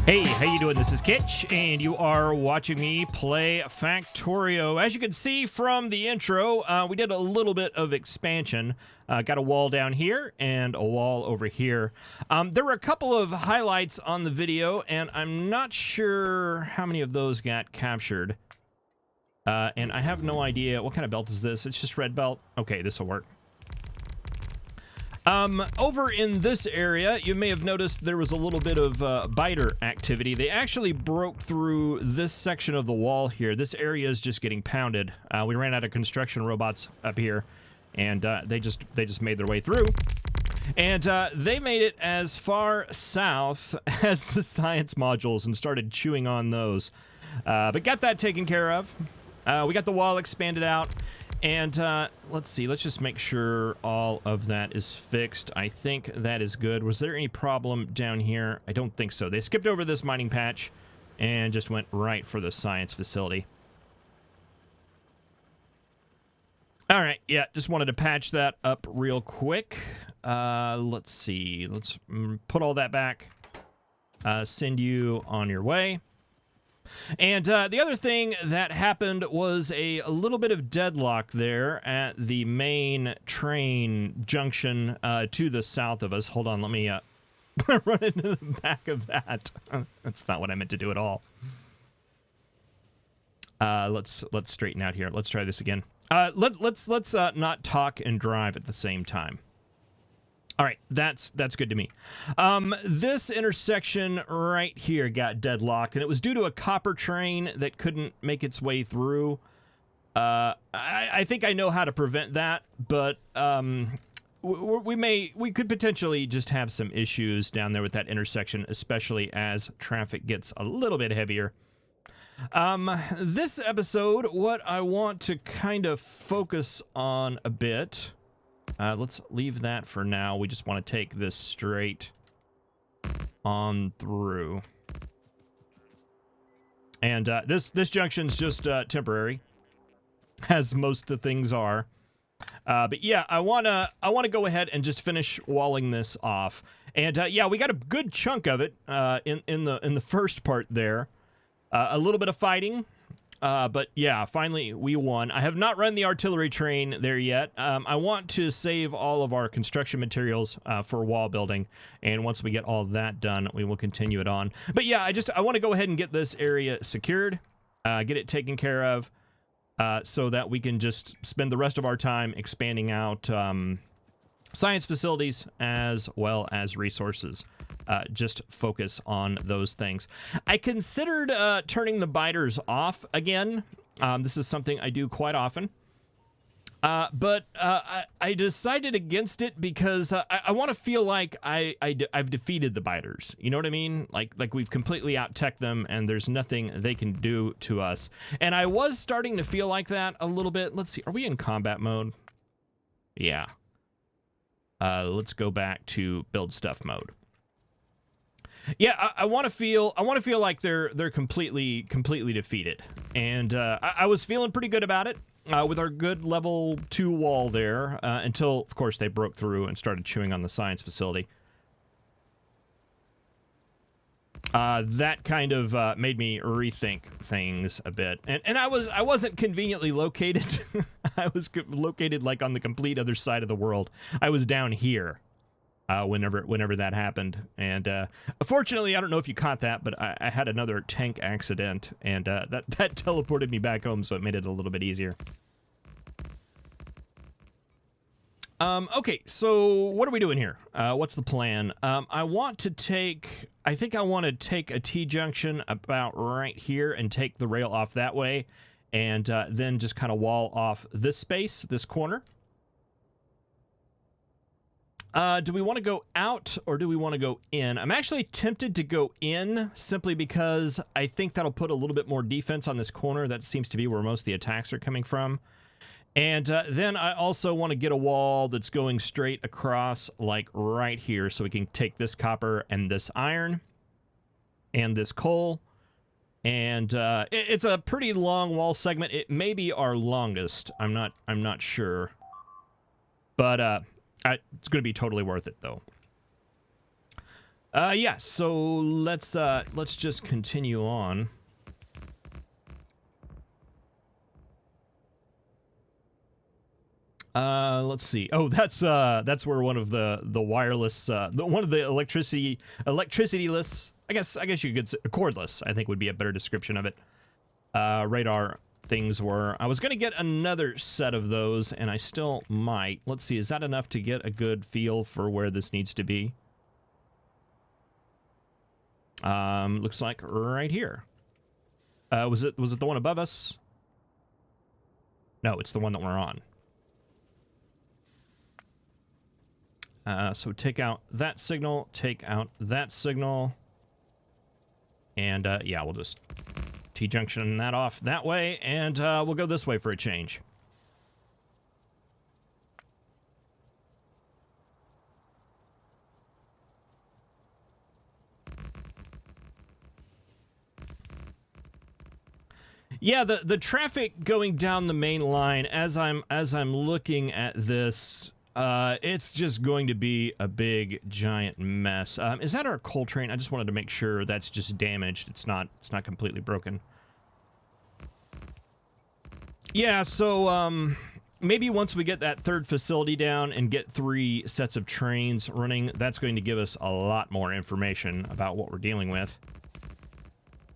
Hey, how you doing? This is Kitch, and you are watching me play Factorio. As you can see from the intro, we did a little bit of expansion. Got a wall down here and a wall over here. There were a couple of highlights on the video, and I'm not sure how many of those got captured. And I have no idea. What kind of belt is this? It's just red belt. Okay, this will work. Over in this area, you may have noticed there was a little bit of biter activity. They actually broke through this section of the wall here. This area is just getting pounded. We ran out of construction robots up here, and they just made their way through. And they made it as far south as the science modules and started chewing on those. But got that taken care of. We got the wall expanded out. And let's see, let's just make sure all of that is fixed. I think that is good. Was there any problem down here? I don't think so. They skipped over this mining patch and just went right for the science facility. All right, yeah, just wanted to patch that up real quick. Let's see, let's put all that back. Send you on your way. And the other thing that happened was a little bit of deadlock there at the main train junction to the south of us. Hold on, let me run into the back of that. That's not what I meant to do at all. Let's straighten out here. Let's try this again. Let's not talk and drive at the same time. All right, that's good to me. This intersection right here got deadlocked, and it was due to a copper train that couldn't make its way through. I think I know how to prevent that, but we could potentially just have some issues down there with that intersection, especially as traffic gets a little bit heavier. This episode, what I want to kind of focus on a bit. Let's leave that for now. We just want to take this straight on through. And this junction's just temporary, as most of the things are. But yeah, I wanna go ahead and just finish walling this off. And yeah, we got a good chunk of it in the first part there. A little bit of fighting. But yeah, finally we won. I have not run the artillery train there yet. I want to save all of our construction materials for wall building, and once we get all that done, we will continue it on. But yeah, I want to go ahead and get this area secured, get it taken care of, so that we can just spend the rest of our time expanding out science facilities as well as resources. Just focus on those things. I considered turning the biters off again. This is something I do quite often. But I decided against it because I want to feel like I've defeated the biters. You know what I mean? Like we've completely out-teched them and there's nothing they can do to us. And I was starting to feel like that a little bit. Let's see. Are we in combat mode? Yeah. Let's go back to build stuff mode. Yeah, I want to feel like they're completely defeated, and I was feeling pretty good about it with our good level 2 wall there until, of course, they broke through and started chewing on the science facility. That kind of made me rethink things a bit, and I wasn't conveniently located. I was located like on the complete other side of the world. I was down here. Whenever that happened, and fortunately, I don't know if you caught that, but I had another tank accident, and that teleported me back home, so it made it a little bit easier. Okay, so what are we doing here? What's the plan? I think I want to take a T-junction about right here and take the rail off that way, and then just kind of wall off this space, this corner. Do we want to go out or do we want to go in? I'm actually tempted to go in simply because I think that'll put a little bit more defense on this corner. That seems to be where most of the attacks are coming from. And then I also want to get a wall that's going straight across like right here so we can take this copper and this iron and this coal. And it's a pretty long wall segment. It may be our longest. I'm not sure. But it's going to be totally worth it, though. Yeah, so let's just continue on. Let's see. Oh, that's where one of the wireless, one of the electricityless, I guess you could say, cordless, I think would be a better description of it. Radar things were. I was going to get another set of those, and I still might. Let's see, is that enough to get a good feel for where this needs to be? Looks like right here. Was it the one above us? No, it's the one that we're on. So take out that signal, take out that signal, and yeah, we'll just T-junction that off that way, and we'll go this way for a change. Yeah, the traffic going down the main line as I'm looking at this, it's just going to be a big giant mess. Is that our coal train? I just wanted to make sure that's just damaged. It's not completely broken. Yeah, so maybe once we get that third facility down and get 3 sets of trains running, that's going to give us a lot more information about what we're dealing with.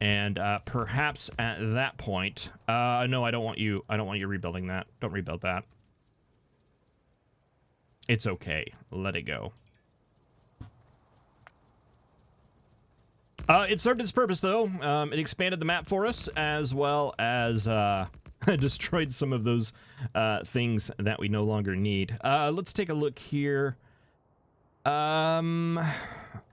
And perhaps at that point, no, I don't want you rebuilding that. Don't rebuild that. It's okay. Let it go. It served its purpose, though. It expanded the map for us, as well as destroyed some of those things that we no longer need. Let's take a look here.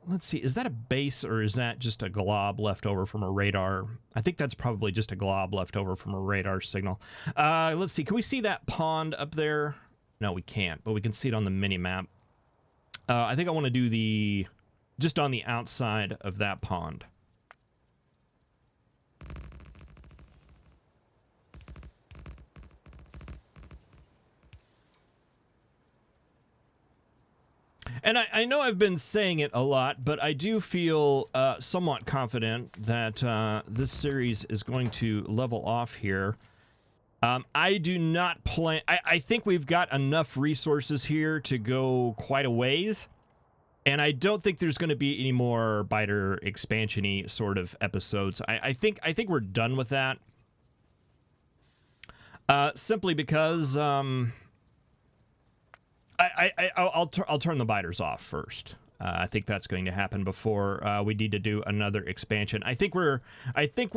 Let's see. Is that a base, or is that just a glob left over from a radar? I think that's probably just a glob left over from a radar signal. Let's see. Can we see that pond up there? No, we can't, but we can see it on the mini-map. I think I want to do just on the outside of that pond. And I know I've been saying it a lot, but I do feel somewhat confident that this series is going to level off here. I do not plan... I think we've got enough resources here to go quite a ways. And I don't think there's going to be any more biter expansion-y sort of episodes. I think we're done with that. Simply because... I'll turn the biters off first. I think that's going to happen before we need to do another expansion. I think we're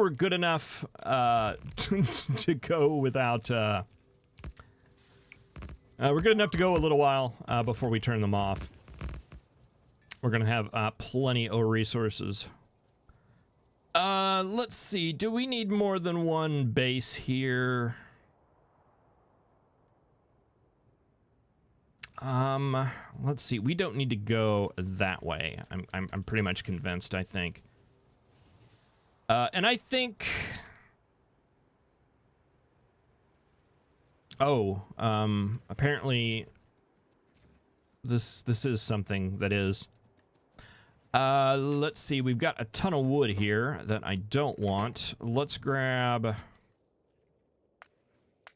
good enough to go without. We're good enough to go a little while before we turn them off. We're gonna have plenty of resources. Let's see. Do we need more than one base here? Let's see. We don't need to go that way. I'm pretty much convinced, I think. And I think... Oh, apparently this is something that is... let's see. We've got a ton of wood here that I don't want. Let's grab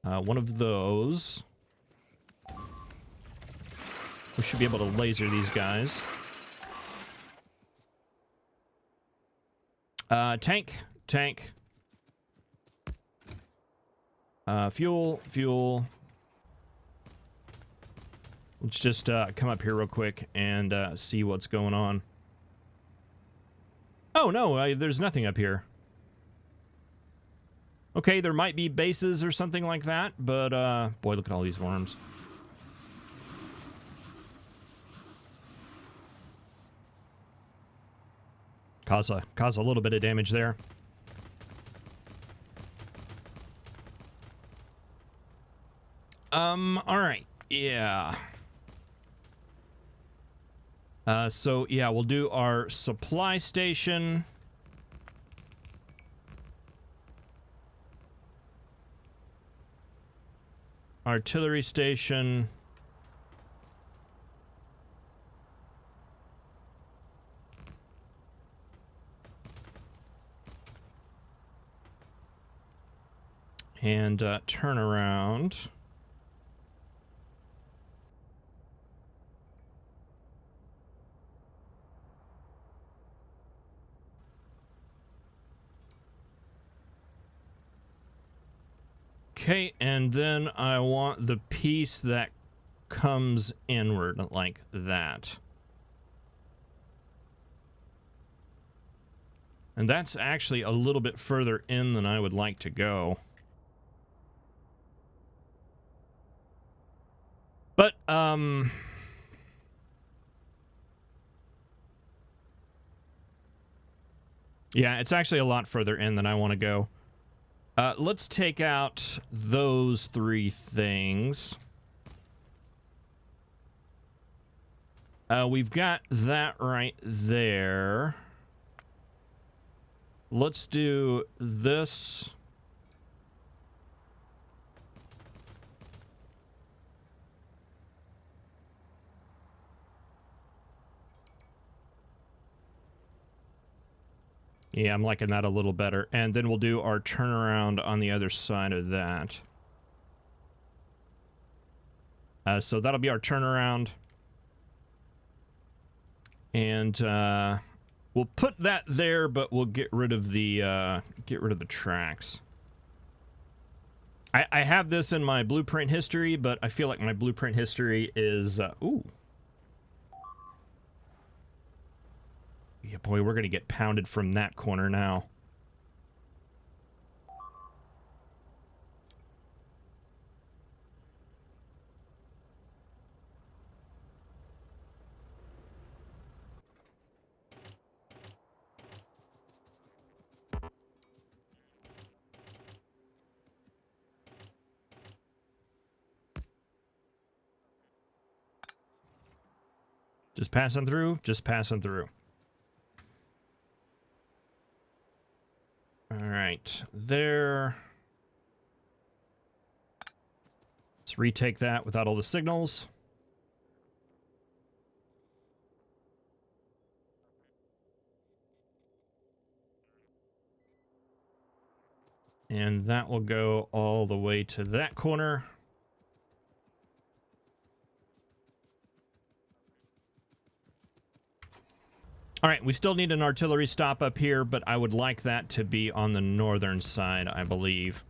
one of those. We should be able to laser these guys. Tank. Fuel. Let's just come up here real quick and see what's going on. Oh, no, there's nothing up here. Okay, there might be bases or something like that, but boy, look at all these worms. Cause a little bit of damage there. All right, yeah. So yeah, we'll do our supply station. Artillery station. and turn around. Okay, and then I want the piece that comes inward like that. And that's actually a little bit further in than I would like to go. But, yeah, it's actually a lot further in than I want to go. Let's take out those three things. We've got that right there. Let's do this. Yeah, I'm liking that a little better. And then we'll do our turnaround on the other side of that. So that'll be our turnaround. And we'll put that there, but we'll get rid of the tracks. I have this in my blueprint history, but I feel like my blueprint history is ooh. Yeah, boy, we're gonna get pounded from that corner now. Just passing through, just passing through. All right, there. Let's retake that without all the signals. And that will go all the way to that corner. All right, we still need an artillery stop up here, but I would like that to be on the northern side, I believe.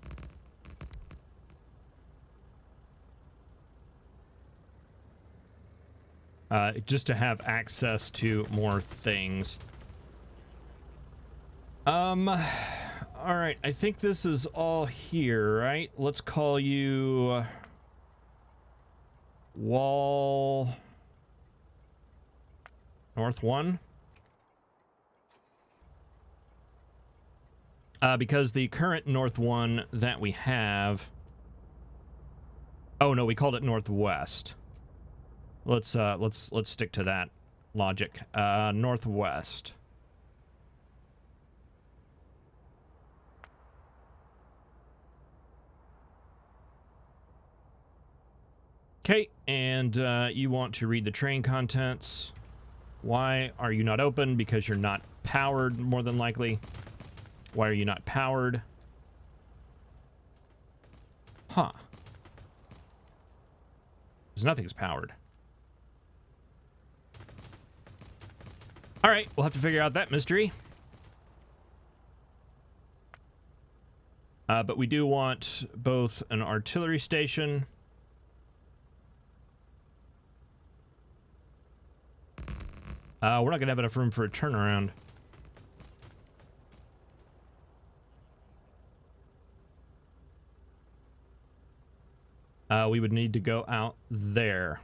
Just to have access to more things. All right, I think this is all here, right? Let's call you Wall North 1. Because the current North 1 that we have... Oh, no, we called it Northwest. Let's stick to that logic. Northwest. Okay, and you want to read the train contents. Why are you not open? Because you're not powered, more than likely. Why are you not powered? Huh. Because nothing's powered. All right, we'll have to figure out that mystery. But we do want both an artillery station. We're not going to have enough room for a turnaround. We would need to go out there.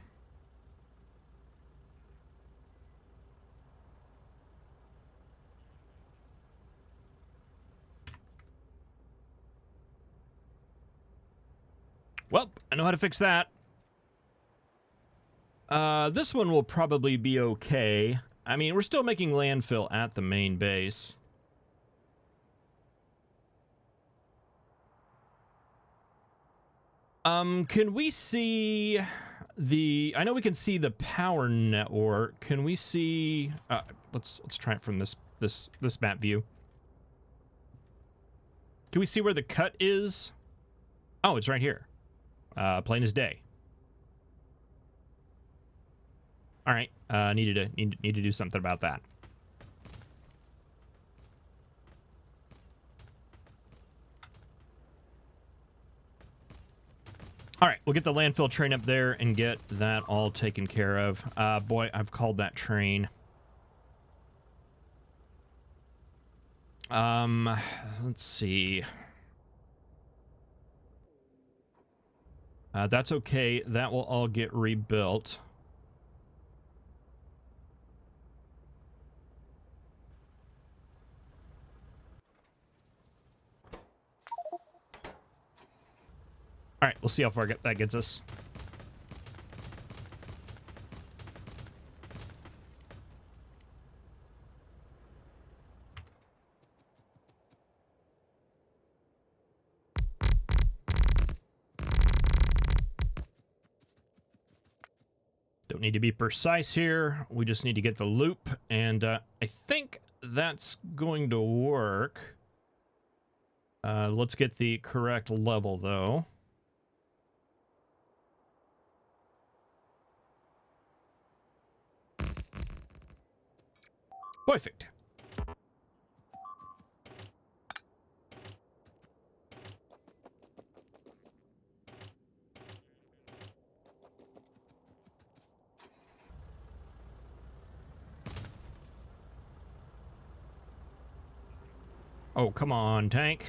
Well, I know how to fix that. This one will probably be okay. I mean, we're still making landfill at the main base. Can we see the... I know we can see the power network. Can we see... let's try it from this map view. Can we see where the cut is? Oh, it's right here. Plain as day. All right. Need to do something about that. All right, we'll get the landfill train up there and get that all taken care of. Boy, I've called that train. Let's see. That's okay. That will all get rebuilt. All right, we'll see how far that gets us. Don't need to be precise here. We just need to get the loop, and I think that's going to work. Let's get the correct level, though. Perfect. Oh, come on, tank.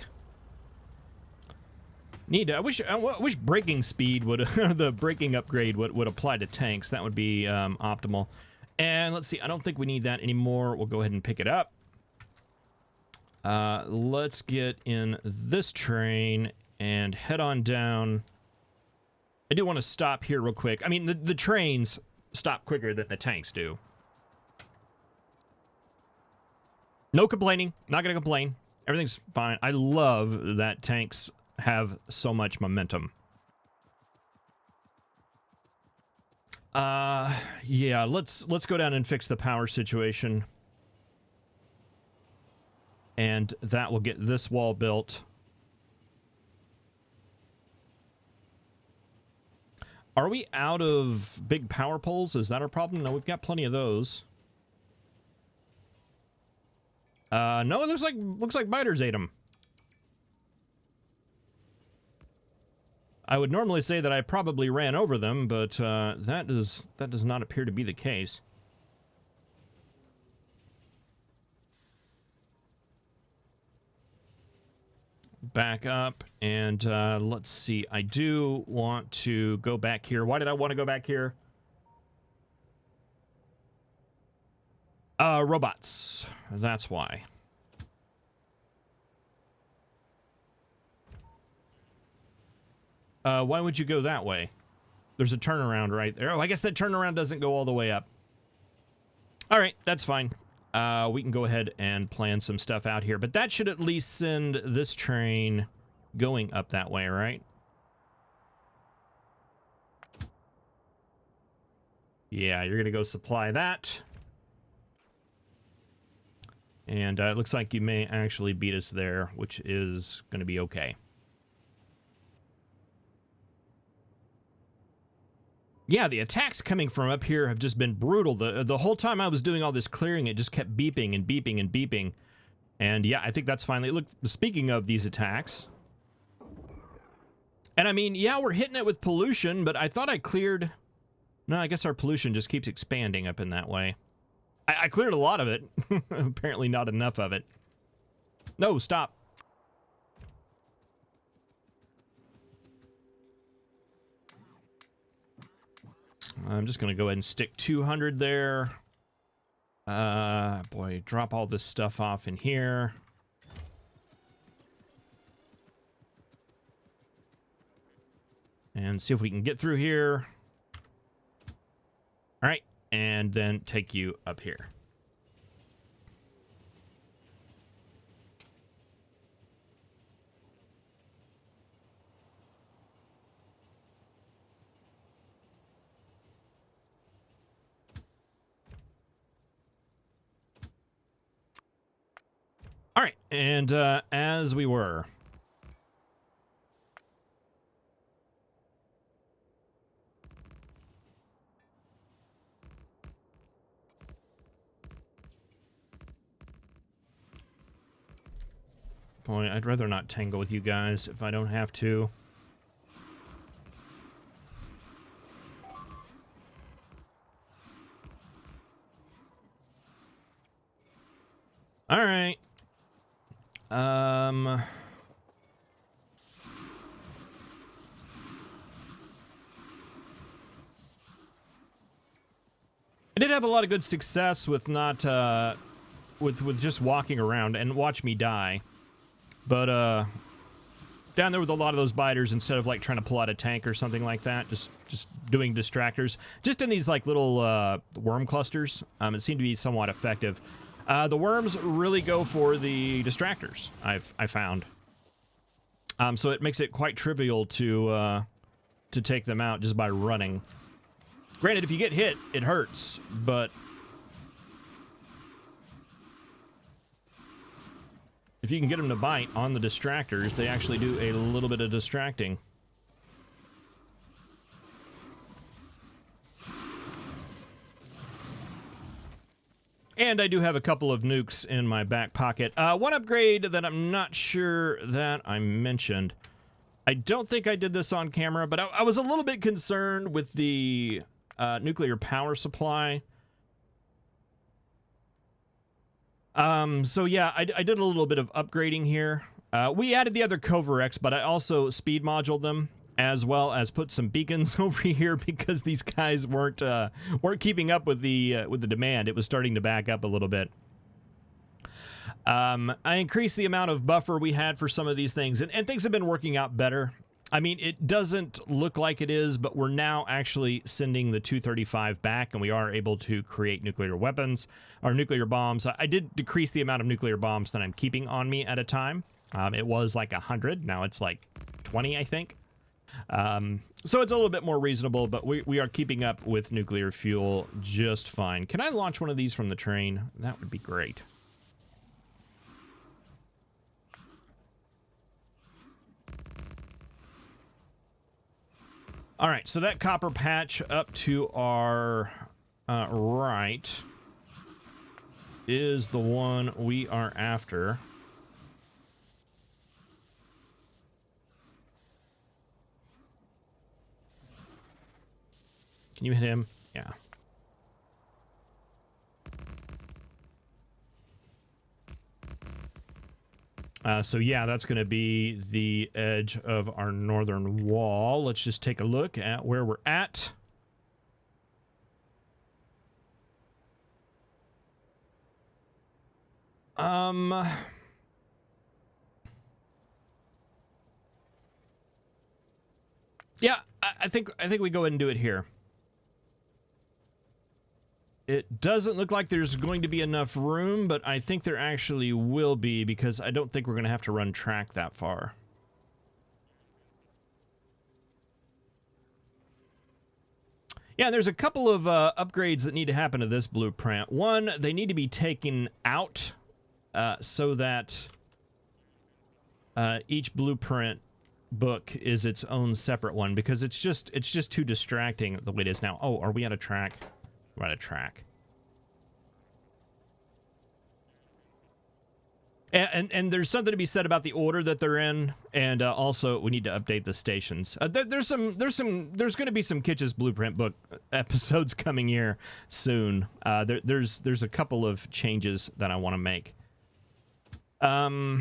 I wish braking speed would the braking upgrade would apply to tanks. That would be optimal. And let's see, I don't think we need that anymore. We'll go ahead and pick it up. Let's get in this train and head on down. I do want to stop here real quick. I mean, the trains stop quicker than the tanks do. No complaining. Not going to complain. Everything's fine. I love that tanks have so much momentum. Yeah, let's go down and fix the power situation. And that will get this wall built. Are we out of big power poles? Is that our problem? No, we've got plenty of those. No, it looks like biters ate them. I would normally say that I probably ran over them, but that does not appear to be the case. Back up, and let's see. I do want to go back here. Why did I want to go back here? Robots. That's why. Why would you go that way? There's a turnaround right there. Oh, I guess that turnaround doesn't go all the way up. All right, that's fine. We can go ahead and plan some stuff out here, but that should at least send this train going up that way, right? Yeah, you're gonna go supply that. And it looks like you may actually beat us there, which is gonna be okay. Yeah, the attacks coming from up here have just been brutal. The whole time I was doing all this clearing, it just kept beeping and beeping and beeping. And yeah, I think that's finally... Look, speaking of these attacks... And I mean, yeah, we're hitting it with pollution, but I thought I cleared... No, I guess our pollution just keeps expanding up in that way. I cleared a lot of it. Apparently not enough of it. No, stop. I'm just going to go ahead and stick 200 there. Boy, drop all this stuff off in here. And see if we can get through here. All right, and then take you up here. All right, and as we were. Boy, I'd rather not tangle with you guys if I don't have to. All right. I did have a lot of good success with not with just walking around, and watch me die. But down there with a lot of those biters, instead of like trying to pull out a tank or something like that, just doing distractors, just in these like little worm clusters, it seemed to be somewhat effective. The worms really go for the distractors, I found. So it makes it quite trivial to take them out just by running. Granted, if you get hit, it hurts, but if you can get them to bite on the distractors, they actually do a little bit of distracting. And I do have a couple of nukes in my back pocket. One upgrade that I'm not sure that I mentioned. I don't think I did this on camera, but I was a little bit concerned with the nuclear power supply. So yeah, I did a little bit of upgrading here. We added the other Coverex, but I also speed moduled them, as well as put some beacons over here because these guys weren't keeping up with the demand. It was starting to back up a little bit. I increased the amount of buffer we had for some of these things, and things have been working out better. I mean, it doesn't look like it is, but we're now actually sending the 235 back, and we are able to create nuclear weapons or nuclear bombs. I did decrease the amount of nuclear bombs that I'm keeping on me at a time. It was like 100. Now it's like 20, I think. So it's a little bit more reasonable, but we are keeping up with nuclear fuel just fine. Can I launch one of these from the train? That would be great. All right, so that copper patch up to our right is the one we are after. Can you hit him? Yeah. So yeah, that's going to be the edge of our northern wall. Let's just take a look at where we're at. Yeah, I think we go ahead and do it here. It doesn't look like there's going to be enough room, but I think there actually will be, because I don't think we're going to have to run track that far. Yeah, there's a couple of upgrades that need to happen to this blueprint. One, they need to be taken out so that each blueprint book is its own separate one, because it's just too distracting the way it is now. Oh, are we out of track? We're out of track. And there's something to be said about the order that they're in, and also we need to update the stations. There's going to be some Kitch's Blueprint book episodes coming here soon. There's a couple of changes that I want to make. All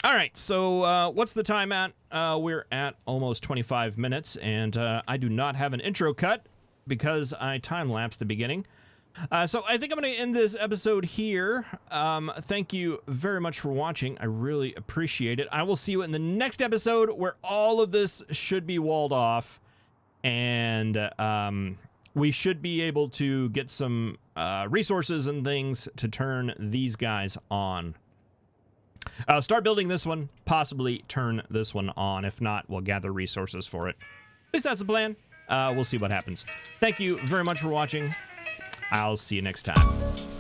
right, so what's the time at? We're at almost 25 minutes, and I do not have an intro cut because I time-lapsed the beginning. So I think I'm going to end this episode here. Thank you very much for watching. I really appreciate it. I will see you in the next episode, where all of this should be walled off, and we should be able to get some resources and things to turn these guys on. Start building this one, possibly turn this one on. If not, we'll gather resources for it. At least that's the plan. We'll see what happens. Thank you very much for watching. I'll see you next time.